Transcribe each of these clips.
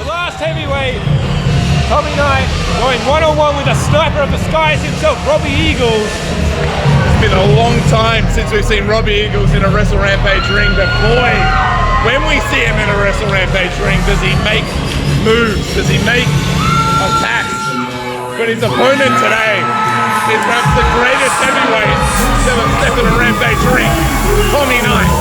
The last heavyweight, Tommy Knight, going one-on-one with a sniper of the skies himself, Robbie Eagles. It's been a long time since we've seen Robbie Eagles in a Wrestle Rampage ring, but boy, when we see him in a Wrestle Rampage ring, does he make moves? Does he make attacks? But his opponent today is perhaps the greatest heavyweight to ever step in a Rampage ring, Tommy Knight.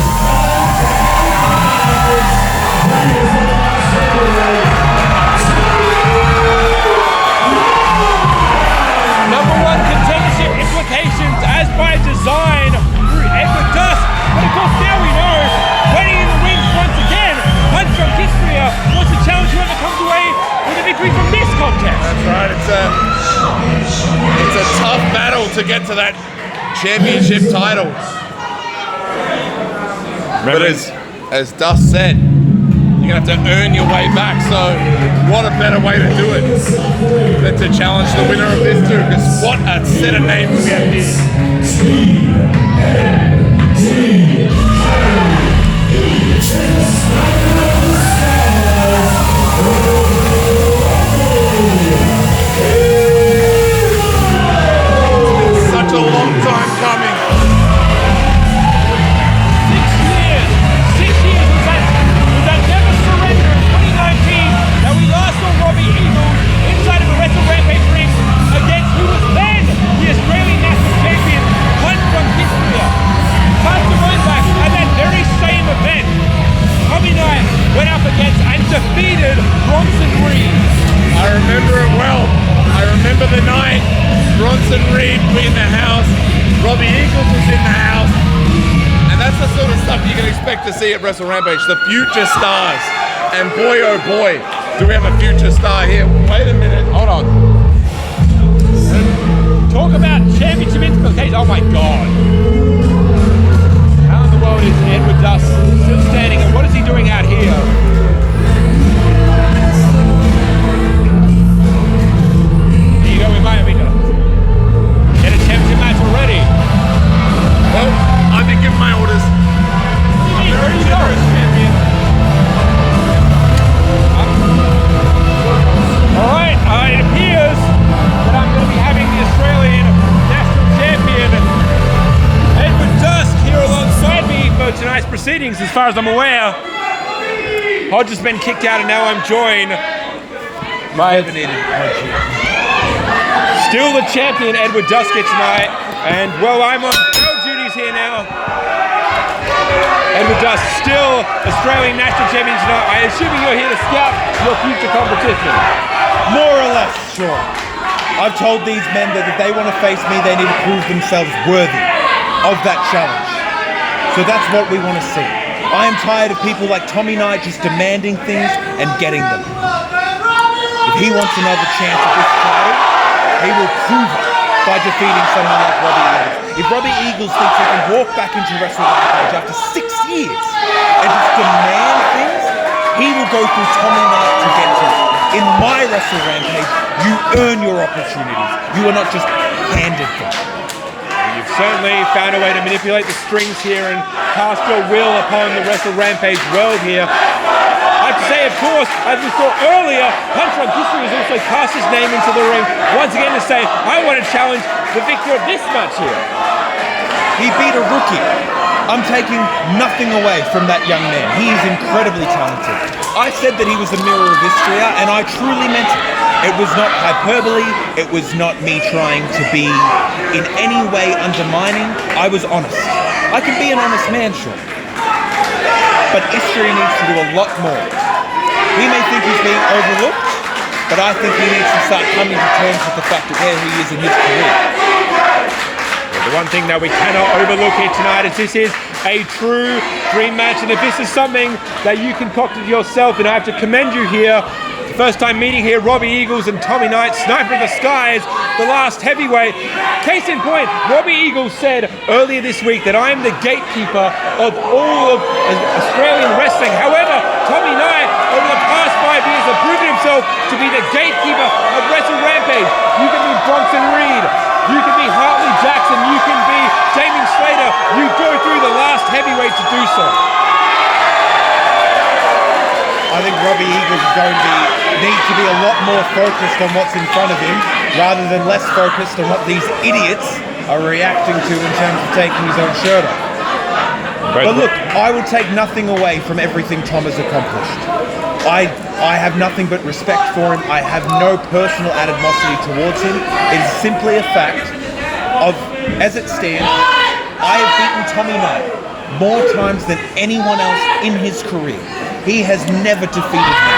Number one contendership implications as by design through Edward Dusk. But of course now we know, waiting in the wings once again, Hunt from Kispria wants to challenge whoever comes away with a victory from this contest. That's right, it's a tough battle to get to that championship title. But as Dust said, you're going to have to earn your way back, so what a better way to do it than to challenge the winner of this too, because what a set of names we have here. It's such a long time coming. 6 years was that never surrender in 2019 that we last saw Robbie Eagles inside of a Wrestle Rampage ring against who was then the Australian National Champion, Hunt from Kispria. Time to run back at that very same event. Tommy Knight went up against and defeated Bronson Reed. I remember it well. I remember the night. Bronson Reed was in the house. Robbie Eagles was in the house. And that's the sort of stuff you can expect to see at Wrestle Rampage. The future stars. And boy, oh boy, do we have a future star here. Wait a minute. Hold on. Talk about championship implications. Oh my God. How in the world is Edward Dusk still standing, and what is he doing out here? Here you go, we might have been get a championship match already. Well, I've been given my orders. Where do you go? Champion. Alright, it appears that I'm going to be having the Australian National Champion Edward Dusk here alongside me for tonight's proceedings, as far as I'm aware. Hodge has been kicked out and now I'm joined by still the champion Edward Dusk here tonight. And well, I'm on bail duties here now. Edward Dusk, still Australian National Champion tonight. I assume you're here to scout your future competition. More or less, sure. I've told these men that if they want to face me, they need to prove themselves worthy of that challenge. So that's what we want to see. I am tired of people like Tommy Knight just demanding things and getting them. If he wants another chance at this title, he will prove it by defeating someone like Robbie Eagles. If Robbie Eagles thinks he can walk back into Wrestle Rampage after 6 years and just demand things, he will go through Tommy Knight to get to it. In my Wrestle Rampage, you earn your opportunities. You are not just handed them. You've certainly found a way to manipulate the strings here and cast your will upon the Wrestle Rampage world here. I have to say, of course, as we saw earlier, Hunt from Kispria has also cast his name into the ring once again to say, I want to challenge the victor of this match here. He beat a rookie. I'm taking nothing away from that young man. He is incredibly talented. I said that he was the mirror of Istria, and I truly meant it. It was not hyperbole. It was not me trying to be in any way undermining. I was honest. I can be an honest man, sure. But Istria needs to do a lot more. He may think he's being overlooked, but I think he needs to start coming to terms with the fact of where he is in his career. The one thing that we cannot overlook here tonight is this is a true dream match, and if this is something that you concocted yourself, and I have to commend you here. First time meeting here, Robbie Eagles and Tommy Knight, Sniper of the Skies, the last heavyweight. Case in point, Robbie Eagles said earlier this week that I am the gatekeeper of all of Australian wrestling. However, Tommy Knight, over the past 5 years, has proven himself to be the gatekeeper of Wrestle Rampage. You can be Bronson Reed, you can be Hartley Jackson, you can be Damien Slater. You go through the last heavyweight to do so. I think Robbie Eagles is going to need to be a lot more focused on what's in front of him rather than less focused on what these idiots are reacting to in terms of taking his own shirt off. But look, I will take nothing away from everything Tom has accomplished. I have nothing but respect for him. I have no personal animosity towards him. It is simply a fact of, as it stands, I have beaten Tommy Knight more times than anyone else in his career. He has never defeated me.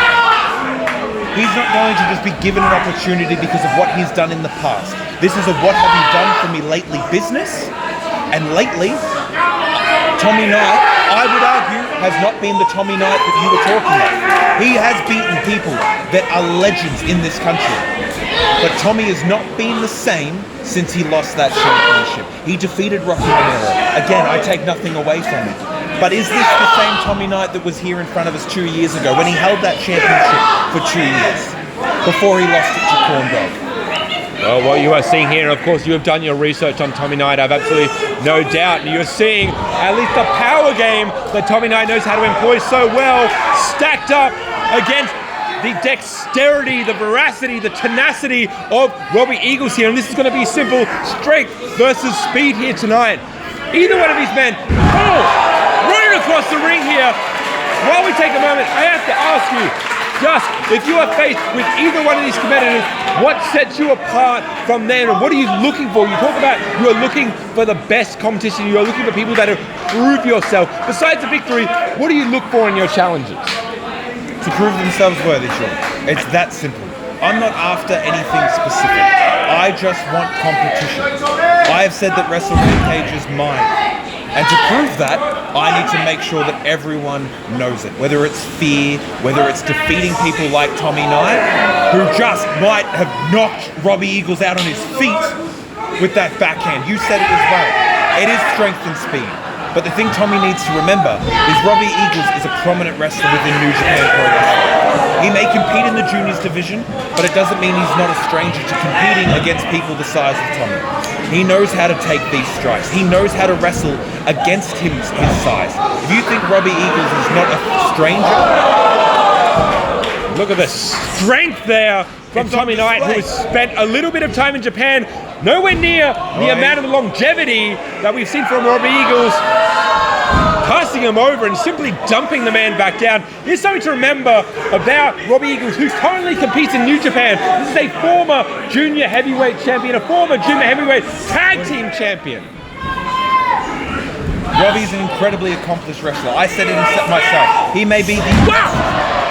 He's not going to just be given an opportunity because of what he's done in the past. This is a what have you done for me lately business. And lately, Tommy Knight, I would argue, has not been the Tommy Knight that you were talking about. He has beaten people that are legends in this country. But Tommy has not been the same since he lost that championship. He defeated Rocky Romero. Again, I take nothing away from it. But is this the same Tommy Knight that was here in front of us 2 years ago when he held that championship for 2 years before he lost it to Corndog? Well, what you are seeing here, and of course you have done your research on Tommy Knight, I have absolutely no doubt. You're seeing at least the power game that Tommy Knight knows how to employ so well, stacked up against the dexterity, the veracity, the tenacity of Robbie Eagles here. And this is going to be simple strength versus speed here tonight. Either one of these men, running across the ring here. While we take a moment, I have to ask you, just if you are faced with either one of these competitors, what sets you apart from them and what are you looking for? You talk about you are looking for the best competition, you are looking for people that have proved yourself. Besides the victory, what do you look for in your challenges? To prove themselves worthy, Sean. It's that simple. I'm not after anything specific. I just want competition. I have said that Wrestle Rampage is mine. And to prove that, I need to make sure that everyone knows it. Whether it's fear, whether it's defeating people like Tommy Knight, who just might have knocked Robbie Eagles out on his feet with that backhand. You said it as well. It is strength and speed. But the thing Tommy needs to remember is Robbie Eagles is a prominent wrestler within New Japan Pro Wrestling. He may compete in the juniors division, but it doesn't mean he's not a stranger to competing against people the size of Tommy. He knows how to take these strikes. He knows how to wrestle against his size. If you think Robbie Eagles is not a stranger... Look at the strength there from Tommy Knight, who has spent a little bit of time in Japan, nowhere near the amount of longevity that we've seen from Robbie Eagles, passing him over and simply dumping the man back down. Here's something to remember about Robbie Eagles, who currently competes in New Japan. This is a former junior heavyweight champion, a former junior heavyweight tag team champion. Robbie's an incredibly accomplished wrestler. I said it myself. He may be the... Wow!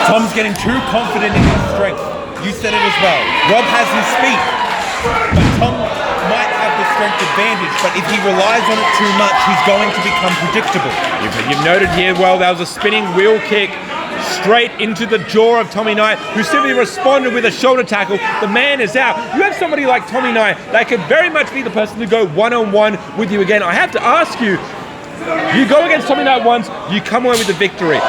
Tom's getting too confident in his strength. You said it as well. Rob has his speed, but Tom might have the strength advantage, but if he relies on it too much, he's going to become predictable. You've noted here, well, that was a spinning wheel kick straight into the jaw of Tommy Knight, who simply responded with a shoulder tackle. The man is out. You have somebody like Tommy Knight that could very much be the person to go one-on-one with you again. I have to ask you, you go against Tommy Knight once, you come away with the victory.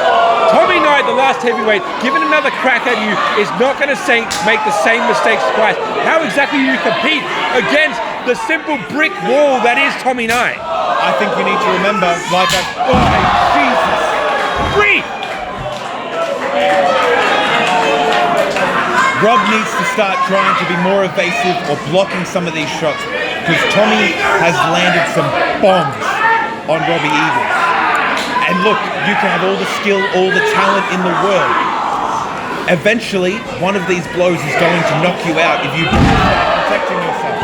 Tommy Knight, the last heavyweight, given another crack at you, is not going to make the same mistakes twice. How exactly do you compete against the simple brick wall that is Tommy Knight? I think you need to remember, like that. Oh, Jesus! Breathe! Rob needs to start trying to be more evasive or blocking some of these shots, because Tommy has landed some bombs on Robbie Eagles. And look, you can have all the skill, all the talent in the world. Eventually, one of these blows is going to knock you out if you start protecting yourself.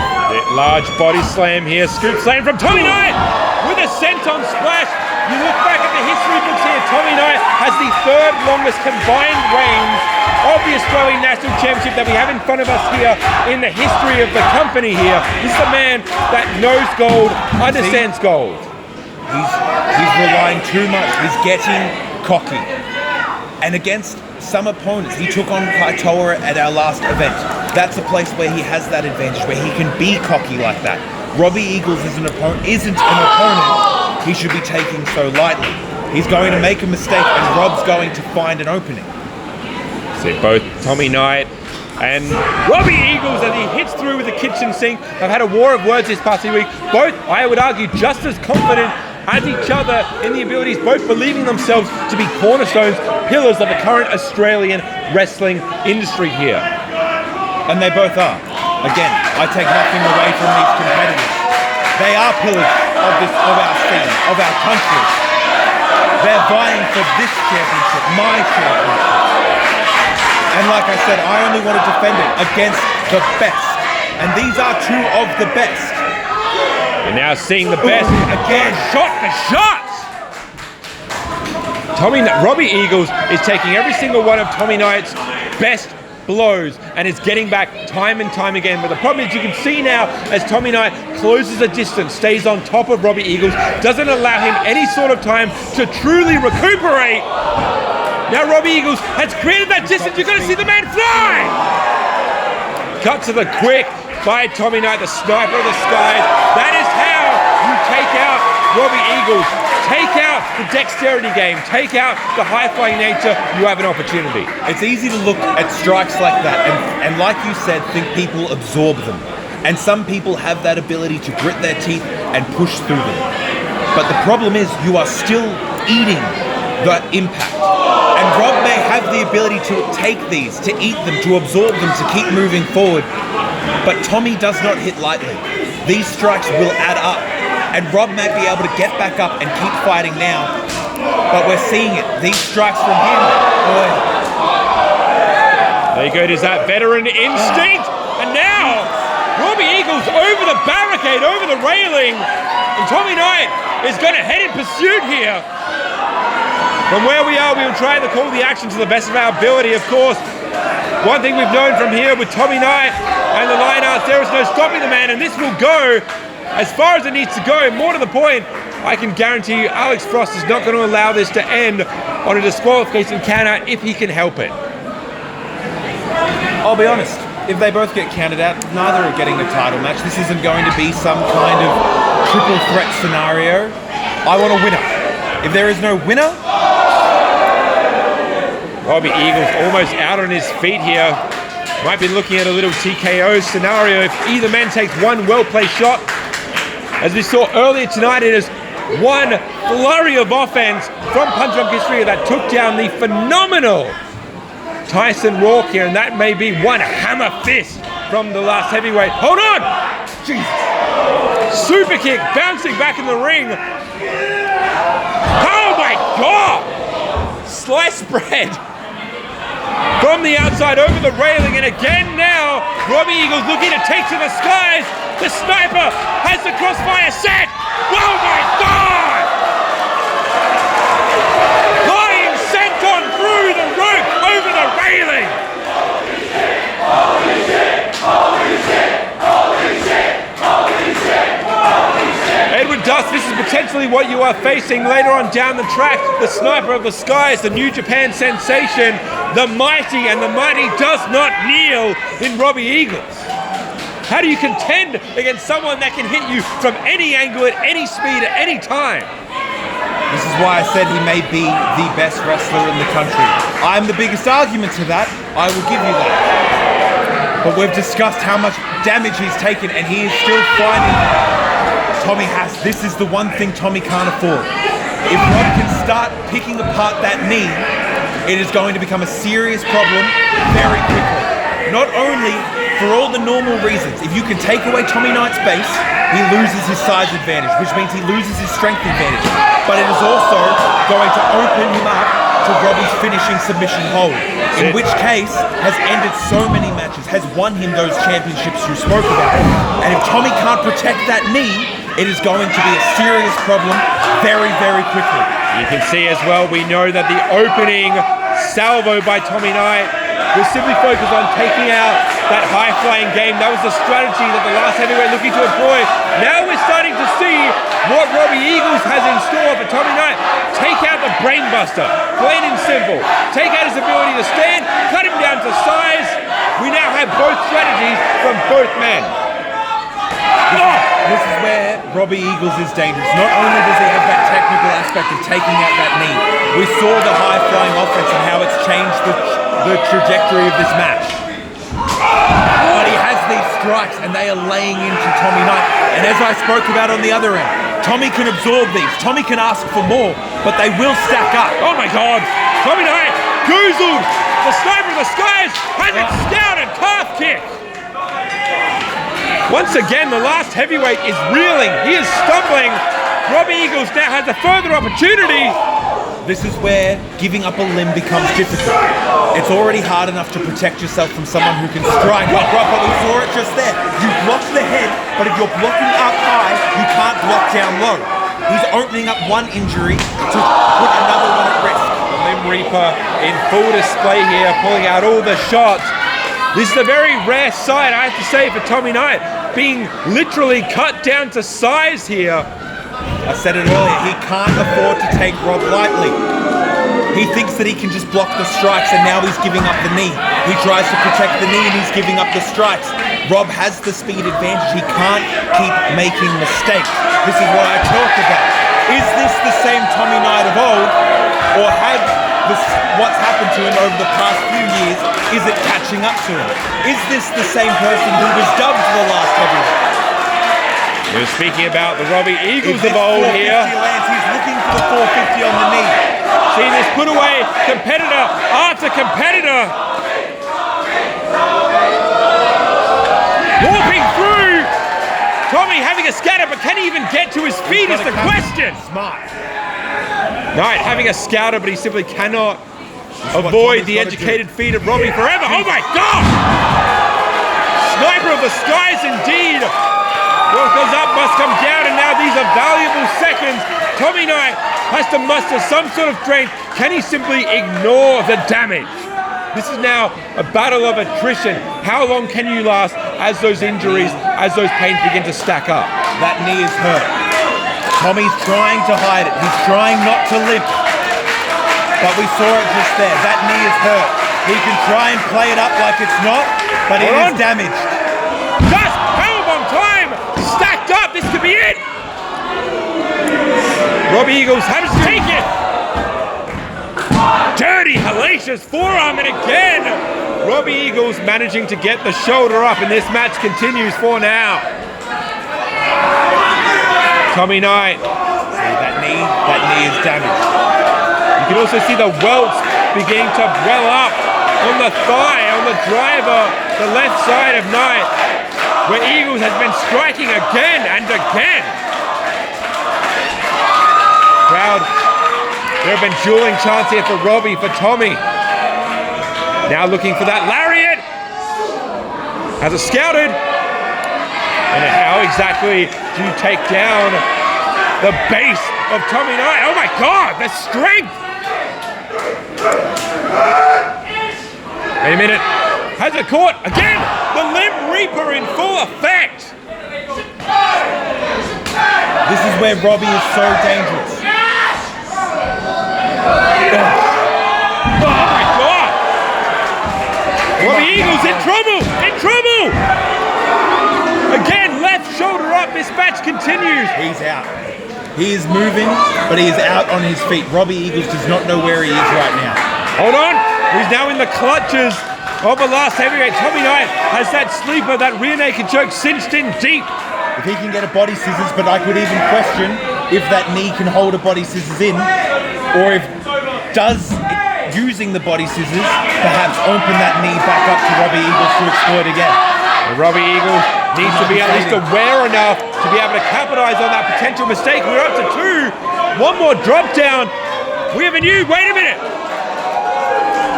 Large body slam here, scoop slam from Tommy Knight with a senton splash. You look back at the history books here, Tommy Knight has the third longest combined reigns of the Australian National Championship that we have in front of us here in the history of the company here. This is a man that knows gold, understands gold. He's relying too much. He's getting cocky. And against some opponents, he took on Kaitoa at our last event. That's a place where he has that advantage, where he can be cocky like that. Robbie Eagles isn't an opponent he should be taking so lightly. He's going to make a mistake, and Rob's going to find an opening. See, both Tommy Knight and Robbie Eagles, as he hits through with the kitchen sink, have had a war of words this past week. Both, I would argue, just as confident as each other in the abilities, both believing themselves to be cornerstones, pillars of the current Australian wrestling industry here. And they both are. Again, I take nothing away from these competitors. They are pillars of our scene, of our country. They're vying for this championship, my championship. And like I said, I only want to defend it against the best. And these are two of the best. You're now seeing the best again, shot for shots. Robbie Eagles is taking every single one of Tommy Knight's best blows and is getting back time and time again. But the problem is, you can see now as Tommy Knight closes a distance, stays on top of Robbie Eagles, doesn't allow him any sort of time to truly recuperate. Now Robbie Eagles has created that distance. You're going to see the man fly. Cut to the quick by Tommy Knight, the sniper of the skies. That is how you take out Robbie Eagles. Take out the dexterity game. Take out the high-flying nature. You have an opportunity. It's easy to look at strikes like that and like you said, think people absorb them. And some people have that ability to grit their teeth and push through them. But the problem is, you are still eating that impact. And Rob may have the ability to take these, to eat them, to absorb them, to keep moving forward. But Tommy does not hit lightly. These strikes will add up. And Rob may be able to get back up and keep fighting now. But we're seeing it. These strikes from him. Boy. There you go. There's that veteran instinct. And now, Robbie Eagles over the barricade, over the railing. And Tommy Knight is going to head in pursuit here. From where we are, we will try to call the action to the best of our ability, of course. One thing we've known from here with Tommy Knight and the Lionhearts, there is no stopping the man, and this will go as far as it needs to go. More to the point, I can guarantee you Alex Frost is not going to allow this to end on a disqualification counter if he can help it. I'll be honest, if they both get counted out, neither are getting a title match. This isn't going to be some kind of triple threat scenario. I want a winner. If there is no winner... Robbie Eagles almost out on his feet here. Might be looking at a little TKO scenario if either man takes one well-placed shot. As we saw earlier tonight, it is one flurry of offense from Punch Drunk History that took down the phenomenal Tyson Rourke here, and that may be one hammer fist from the last heavyweight. Hold on! Jesus. Super kick, bouncing back in the ring. Oh my God! Slice bread from the outside over the railing, and again now, Robbie Eagles looking to take to the skies. The sniper has the crossfire set. Oh my God! Lying sent on through the rope over the railing. Holy shit! Holy shit! Holy shit! Holy shit! Holy shit! Edward Dust, this is potentially what you are facing later on down the track. The sniper of the skies, the New Japan sensation, the mighty, and the mighty does not kneel in Robbie Eagles. How do you contend against someone that can hit you from any angle, at any speed, at any time? This is why I said he may be the best wrestler in the country. I'm the biggest argument to that. I will give you that. But we've discussed how much damage he's taken, and he is still finding Tommy has. This is the one thing Tommy can't afford. If Rob can start picking apart that knee, it is going to become a serious problem very quickly. Not only for all the normal reasons. If you can take away Tommy Knight's base, he loses his size advantage, which means he loses his strength advantage. But it is also going to open him up to Robbie's finishing submission hold, in which case has ended so many matches, has won him those championships you spoke about. And if Tommy can't protect that knee, it is going to be a serious problem very, very quickly. You can see as well, we know that the opening salvo by Tommy Knight was simply focused on taking out that high-flying game. That was the strategy that the last heavyweight looking to employ. Now we're starting to see what Robbie Eagles has in store for Tommy Knight. Take out the brainbuster, plain and simple. Take out his ability to stand, cut him down to size. We now have both strategies from both men. This is where Robbie Eagles is dangerous. Not only does he have that technical aspect of taking out that knee, we saw the high-flying offense and how it's changed the trajectory of this match. But he has these strikes and they are laying into Tommy Knight. And as I spoke about on the other end, Tommy can absorb these. Tommy can ask for more, but they will stack up. Oh my God! Tommy Knight, goozled! The sniper of the skies has it scout and calf kick! Once again, the last heavyweight is reeling. He is stumbling. Robbie Eagles now has a further opportunity. This is where giving up a limb becomes difficult. It's already hard enough to protect yourself from someone who can strike. But we saw it just there. You block the head, but if you're blocking up high, you can't block down low. He's opening up one injury to put another one at risk. The Limb Reaper in full display here, pulling out all the shots. This is a very rare sight, I have to say, for Tommy Knight, being literally cut down to size here. I said it earlier, he can't afford to take Rob lightly. He thinks that he can just block the strikes and now he's giving up the knee. He tries to protect the knee and he's giving up the strikes. Rob has the speed advantage. He can't keep making mistakes. This is what I talked about. Is this the same Tommy Knight of old, or had what's happened to him over the past few years, is it catching up to him? Is this the same person who was dubbed the last heavyweight? We're speaking about the Robbie Eagles of old here. Lands, he's looking for the 450 on the knee. See this put away, competitor after competitor. Warping through. Tommy having a scatter, but can he even get to his feet is the question. Smart. Knight having a scouter, but he simply cannot avoid the educated feet of Robbie forever. Oh my God! Sniper of the skies indeed. What goes up must come down, and now these are valuable seconds. Tommy Knight has to muster some sort of strength. Can he simply ignore the damage? This is now a battle of attrition. How long can you last as those injuries, as those pains begin to stack up? That knee is hurt. Tommy's trying to hide it. He's trying not to limp. But we saw it just there. That knee is hurt. He can try and play it up like it's not, but it is damaged. Just powerbomb time! Stacked up, this could be it! Robbie Eagles has to take it! Dirty, hellacious forearm, and again, Robbie Eagles managing to get the shoulder up, and this match continues for now. Tommy Knight. See that knee is damaged. You can also see the welts beginning to well up on the thigh, on the driver, the left side of Knight, where Eagles has been striking again and again. Crowd, there have been dueling chants here for Robbie, for Tommy. Now looking for that lariat. Has it scouted? And how exactly do you take down the base of Tommy Knight? Oh my God, the strength! Wait a minute. Has it caught? Again, the Limb Reaper in full effect. This is where Robbie is so dangerous. Oh my God! Robbie Eagles in trouble! In trouble! Again, left shoulder up. This match continues. He's out. He is moving, but he is out on his feet. Robbie Eagles does not know where he is right now. Hold on. He's now in the clutches of the last heavyweight. Tommy Knight has that sleeper, that rear naked choke cinched in deep. If he can get a body scissors, but I could even question if that knee can hold a body scissors in, or if using the body scissors perhaps open that knee back up to Robbie Eagles to exploit again. Robbie Eagles needs to be at least aware enough to be able to capitalize on that potential mistake. We're up to 2. One more drop down. We have a new, wait a minute.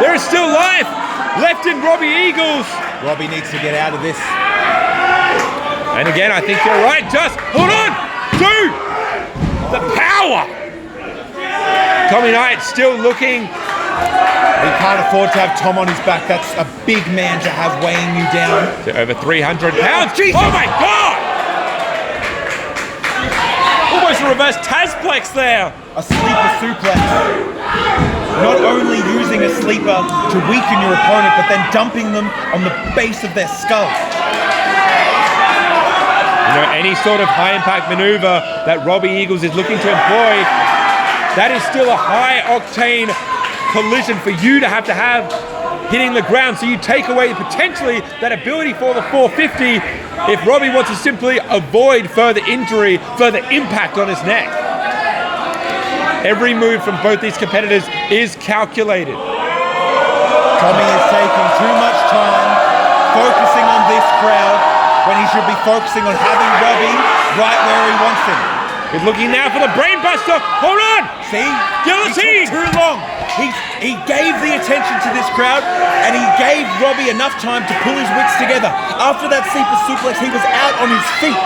There is still life left in Robbie Eagles. Robbie needs to get out of this. And again, I think you're right. Just hold on. 2. The power. Tommy Knight still looking. He can't afford to have Tom on his back. That's a big man to have weighing you down. To over 300 pounds. Jesus. Oh my God! Almost a reverse Tazplex there. A sleeper suplex. Not only using a sleeper to weaken your opponent, but then dumping them on the base of their skull. You know, any sort of high impact maneuver that Robbie Eagles is looking to employ, that is still a high octane collision for you to have hitting the ground. So you take away potentially that ability for the 450 if Robbie wants to simply avoid further injury, further impact on his neck. Every move from both these competitors is calculated. Tommy is taking too much time focusing on this crowd when he should be focusing on having Robbie right where he wants him. He's looking now for the brainbuster. Hold on! See? Guillotine! He took too long. He gave the attention to this crowd and he gave Robbie enough time to pull his wits together. After that sleeper suplex, he was out on his feet.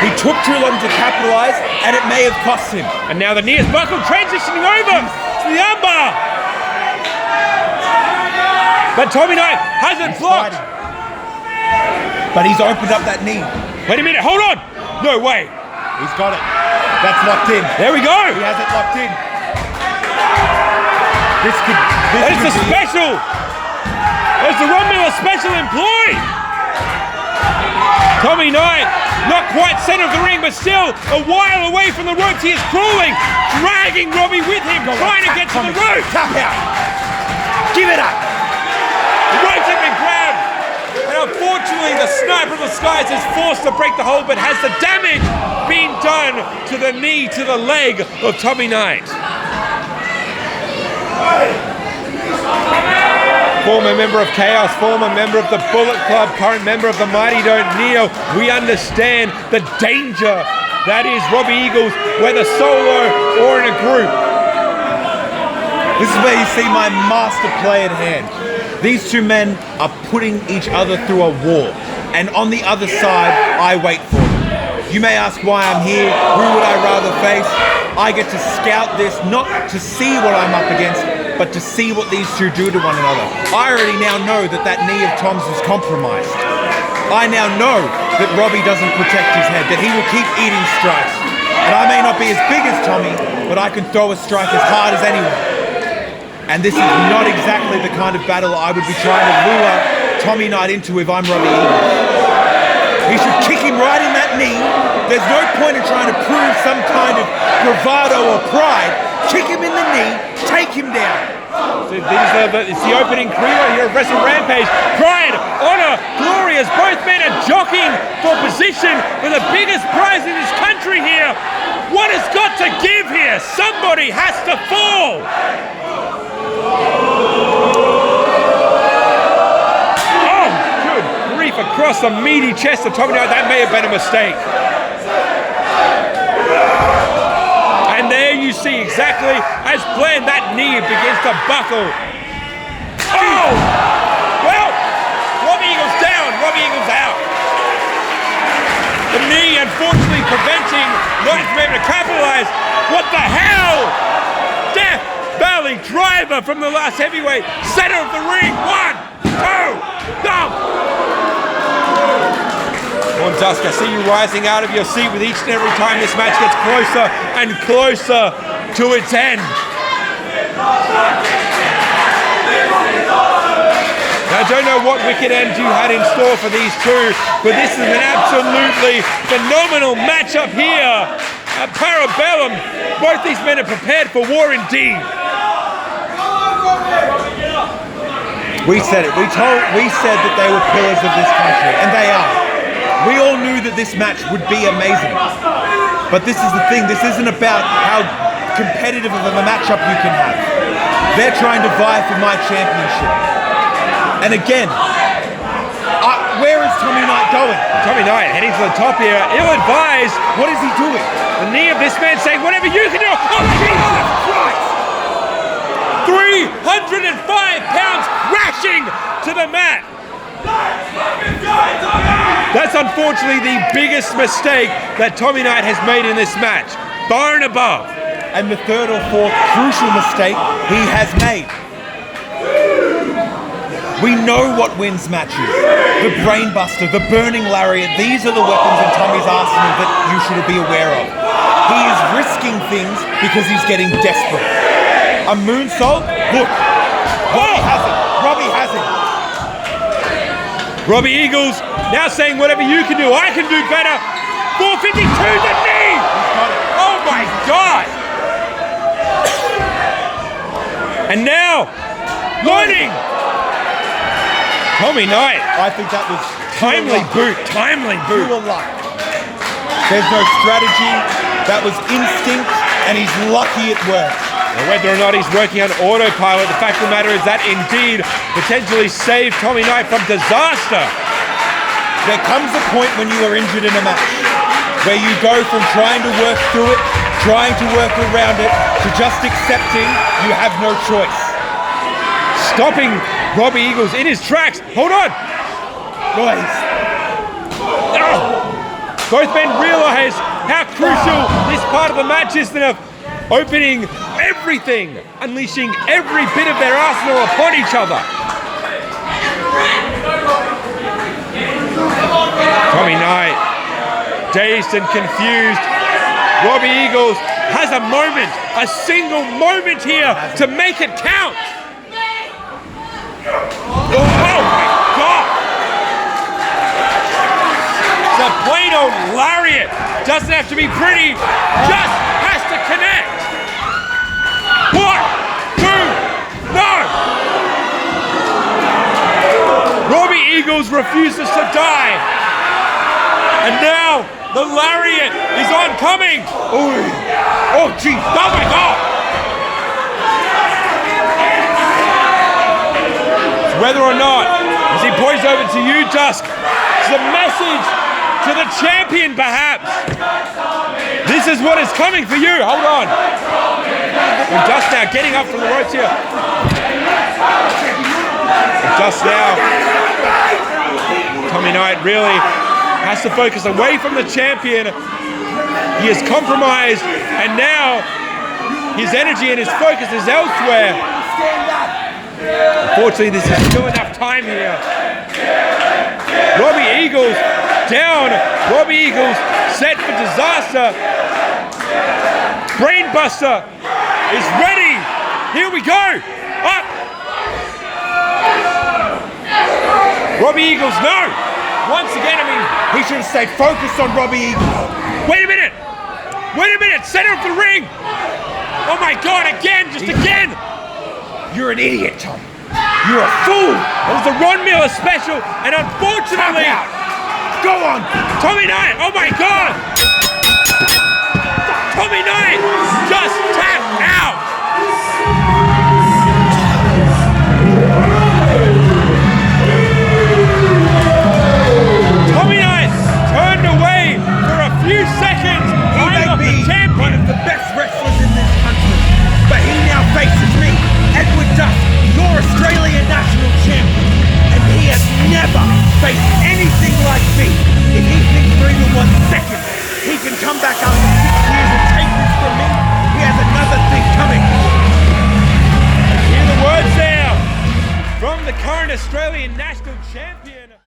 He took too long to capitalize and it may have cost him. And now the knee is buckled, transitioning over to the armbar. But Tommy Knight hasn't blocked. But he's opened up that knee. Wait a minute, hold on! No way! He's got it. That's locked in. There we go! He has it locked in. This It's a special! It's the Ron Miller special employed! Tommy Knight, not quite center of the ring, but still a while away from the ropes. He is crawling, dragging Robbie with him, trying to get to the ropes. Tap out. Give it up. The ropes have been grabbed. And unfortunately, the Sniper of the Skies is forced to break the hold, but has the damage been done to the knee, to the leg of Tommy Knight? Former member of Chaos, former member of the Bullet Club, current member of the Mighty Don't Kneel. We understand the danger that is Robbie Eagles, whether solo or in a group. This is where you see my master play at hand. These two men are putting each other through a war. And on the other side, I wait for them. You may ask why I'm here, who would I rather face? I get to scout this, not to see what I'm up against, but to see what these two do to one another. I already now know that that knee of Tom's is compromised. I now know that Robbie doesn't protect his head, that he will keep eating strikes. And I may not be as big as Tommy, but I can throw a strike as hard as anyone. And this is not exactly the kind of battle I would be trying to lure Tommy Knight into if I'm Robbie Eagles. He should kick him right in that knee. There's no point in trying to prove some kind of bravado or pride. Kick him in the knee, take him down. So it's the opening crew here of Wrestle Rampage. Pride, honor, glory as both men are jockeying for position for the biggest prize in this country here. What has got to give here? Somebody has to fall. Oh, good grief, across the meaty chest of Tommy Knight. That may have been a mistake. And there you see exactly as planned, that knee begins to buckle. Oh! Well, Robbie Eagles down, Robbie Eagles out. The knee unfortunately preventing Knight from able to capitalize. What the hell? Death Valley driver from the last heavyweight, center of the ring. 1, 2, go! Dusk, I see you rising out of your seat with each and every time this match gets closer and closer to its end. Now, I don't know what wicked end you had in store for these two, but this is an absolutely phenomenal matchup here at Parabellum. Both these men are prepared for war indeed. We said it. We said that they were pillars of this country, and they are. We all knew that this match would be amazing. But this is the thing, this isn't about how competitive of a matchup you can have. They're trying to vie for my championship. And again, where is Tommy Knight going? Tommy Knight heading to the top here, ill-advised. What is he doing? The knee of this man saying, whatever you can do. Oh, Jesus Christ! 305 pounds crashing to the mat. That's unfortunately the biggest mistake that Tommy Knight has made in this match, bar and above. And the third or fourth crucial mistake he has made. We know what wins matches. The brainbuster, the burning lariat, these are the weapons in Tommy's arsenal that you should be aware of. He is risking things because he's getting desperate. A moonsault? Look, Robbie has it. Robbie has it. Robbie Eagles now saying whatever you can do, I can do better. 452 the knee! Oh my God! And now, loading Tommy Knight. I think that was Timely boot. Timely boot. pure luck. There's no strategy. That was instinct, and he's lucky it worked. And whether or not he's working on autopilot, the fact of the matter is that indeed potentially saved Tommy Knight from disaster. There comes a point when you are injured in a match where you go from trying to work through it, trying to work around it, to just accepting you have no choice. Stopping Robbie Eagles in his tracks. Hold on. Guys, Both men realize how crucial this part of the match is, of opening everything, unleashing every bit of their arsenal upon each other. Tommy Knight, dazed and confused. Robbie Eagles has a moment, a single moment here to make it count. Oh my God! It's a plain old lariat. Doesn't have to be pretty, just has to connect. 1, 2, no! Robbie Eagles refuses to die. And now the lariat is oncoming. Oh gee, oh my God! It's whether or not, as he points over to you, Dusk, it's a message to the champion perhaps. This is what is coming for you. Hold on. And Dusk now getting up from the ropes here. And Dusk now. Tommy Knight really has to focus away from the champion. He is compromised, and now his energy and his focus is elsewhere. Unfortunately, this is still enough time here. Robbie Eagles down. Robbie Eagles set for disaster. Brainbuster is ready. Here we go. Up. Robbie Eagles, no. Once again, he should have stayed focused on Robbie Eagles. Wait a minute! Center of the ring! Oh my God, again, just again! You're an idiot, Tom. You're a fool. That was the Ron Miller special, and unfortunately... Tap out. Go on! Tommy Knight, oh my God! Tommy Knight just tapped out! Tommy Knight turned away for a few seconds. He may be one of the best wrestlers in this country, but he now faces me, Edward Dusk, your Australian national champion, and he has never faced anything like me. If he thinks for even 1 second he can come back after 6 years and take this from me, he has another thing coming. Hear the words now from the current Australian national champion.